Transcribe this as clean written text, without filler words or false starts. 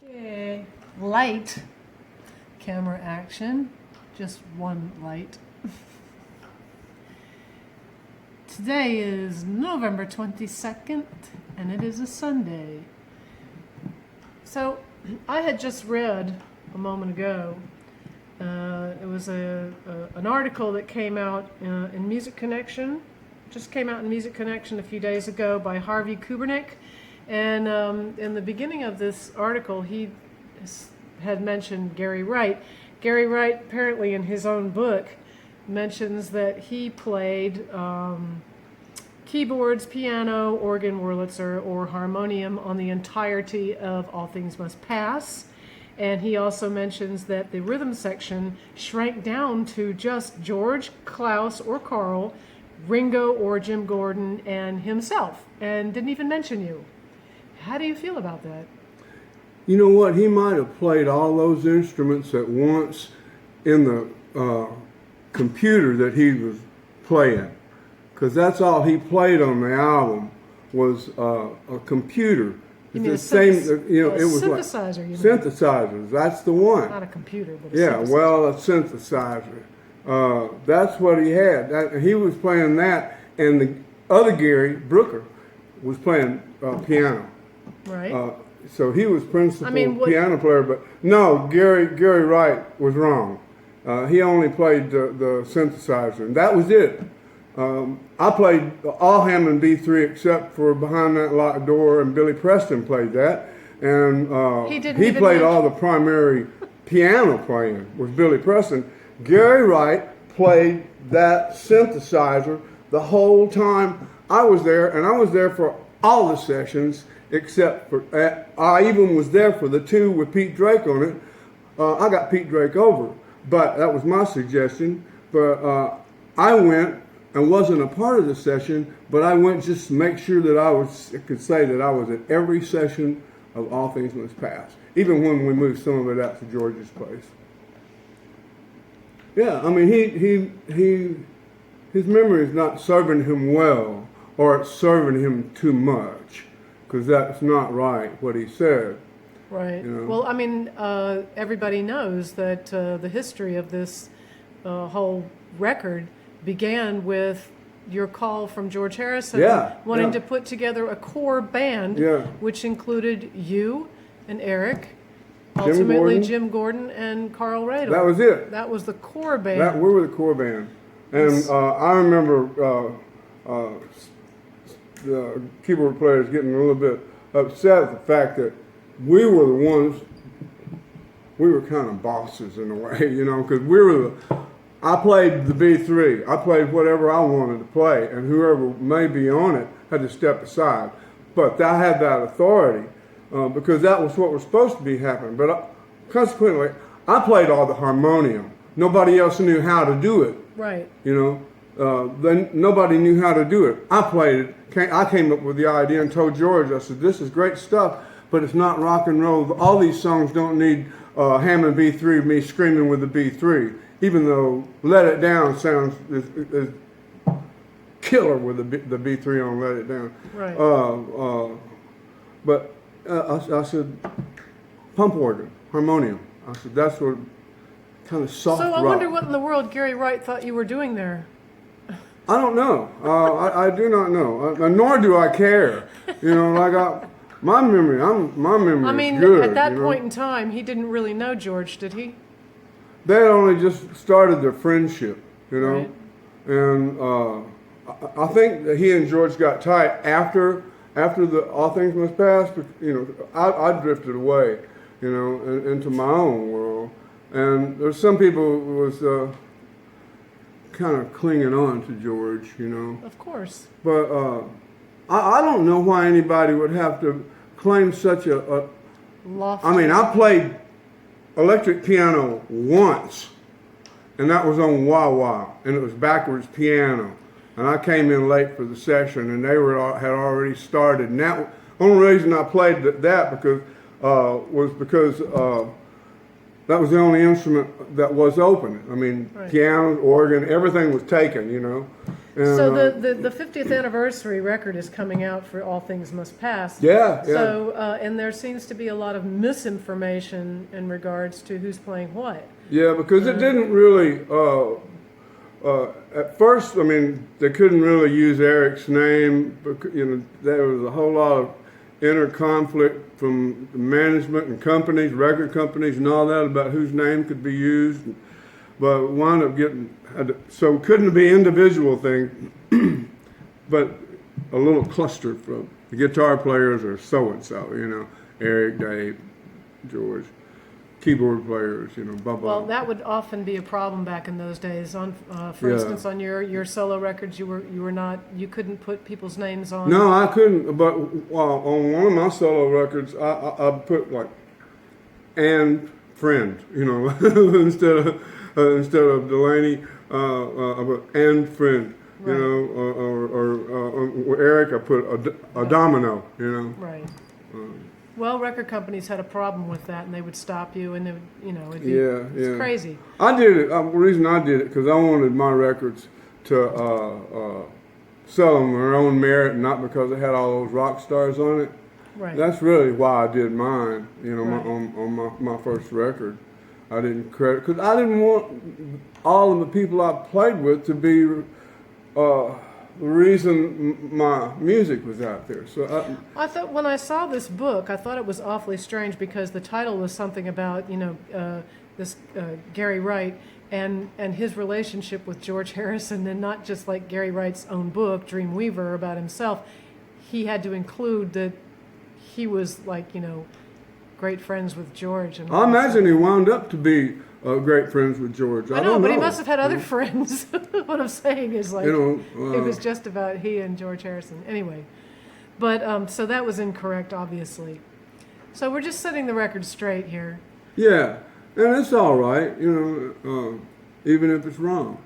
Okay, light camera action, just one light. Today is November 22nd, and it is a Sunday. So, I had just read a moment ago, it was an article that came out in Music Connection, just came out in Music Connection a few days ago by Harvey Kubernick. And in the beginning of this article, he had mentioned Gary Wright. Gary Wright, apparently in his own book, mentions that he played keyboards, piano, organ, Wurlitzer, or harmonium on the entirety of All Things Must Pass. And he also mentions that the rhythm section shrank down to just George, Klaus, or Carl, Ringo, or Jim Gordon, and himself, and didn't even mention you. How do you feel about that? You know what? He might have played all those instruments at once in the computer that he was playing, because that's all he played on the album was a computer. You mean the a same? You know, a it was synthesizer. Like you mean. synthesizers. That's the one. Not a computer, but a Yeah, synthesizer. well, a synthesizer. That's what he had. He was playing that, and the other Gary Brooker was playing piano. Right. So he was principal what- piano player, but no, Gary Wright was wrong. He only played the synthesizer, and that was it. I played all Hammond B3 except for Behind That Locked Door, and Billy Preston played that. And he played all the primary piano playing with Billy Preston. Gary Wright played that synthesizer the whole time I was there, and I was there for all the sessions except for, I even was there for the two with Pete Drake on it. I got Pete Drake over, but that was my suggestion. But I went and wasn't a part of the session, but I went just to make sure that I could say that I was at every session of All Things Must Pass, even when we moved some of it out to George's place. Yeah, I mean, his memory is not serving him well, or it's serving him too much, because that's not right what he said. Right. You know? Well, I mean, everybody knows that the history of this whole record began with your call from George Harrison wanting to put together a core band, which included you and Eric, ultimately Jim Gordon and Carl Wright. That was it. That was the core band. We were the core band. And I remember the keyboard players getting a little bit upset at the fact that we were the ones, we were kind of bosses in a way, you know, because I played the B3. I played whatever I wanted to play, and whoever may be on it had to step aside. But I had that authority because that was what was supposed to be happening. But consequently, I played all the harmonium. Nobody else knew how to do it. Right. You know, then nobody knew how to do it. I played it. I came up with the idea and told George, I said, this is great stuff, but it's not rock and roll. All these songs don't need Hammond B3, me screaming with the B3, even though Let It Down sounds is killer with the B3 on Let It Down. Right. But I said, pump organ, harmonium. I said, that's what kind of soft rock. So I wonder what in the world Gary Wright thought you were doing there. I don't know. I do not know. Nor do I care. You know, like my memory. My memory is good. At that point in time, he didn't really know George, did he? They had only just started their friendship, you know, right. And I think that he and George got tight after the All Things Must Pass. But, you know, I drifted away, you know, into my own world, and there's some people who was kind of clinging on to George, you know. Of course. But I don't know why anybody would have to claim such a lofty. I mean, I played electric piano once, and that was on Wah Wah, and it was backwards piano. And I came in late for the session, and they had already started. And that only reason I played that was because that was the only instrument that was open. I mean, right. Piano, organ, everything was taken, you know. And, So the 50th anniversary record is coming out for All Things Must Pass. yeah. So and there seems to be a lot of misinformation in regards to who's playing what. Yeah, because it didn't really. At first, I mean, they couldn't really use Eric's name. You know, there was a whole lot of inner conflict from the management and companies, record companies, and all that about whose name could be used. But wound up getting so it couldn't be individual thing, but a little cluster from the guitar players are so and so. You know, Eric, Dave, George. Keyboard players, you know, blah blah. Well, that would often be a problem back in those days. For instance, on your solo records, you couldn't put people's names on. No, I couldn't. But on one of my solo records, I put like and friend, you know, instead of Delaney, I put and friend, you Right. know, or Eric, I put a domino, you know. Right. Well, record companies had a problem with that, and they would stop you, and it's crazy. I did it. The reason I did it because I wanted my records to sell them on their own merit, not because they had all those rock stars on it. Right. That's really why I did mine. You know, Right. on my first record, I didn't credit because I didn't want all of the people I played with to be the reason my music was out there. So I thought when I saw this book, I thought it was awfully strange because the title was something about this Gary Wright and his relationship with George Harrison, and not just like Gary Wright's own book, Dreamweaver, about himself. He had to include that he was like great friends with George. And I imagine he wound up to be great friends with George. I know, but he must have had other friends. What I'm saying is like it was just about he and George Harrison. Anyway, but so that was incorrect, obviously. So we're just setting the record straight here. Yeah, and it's all right, even if it's wrong.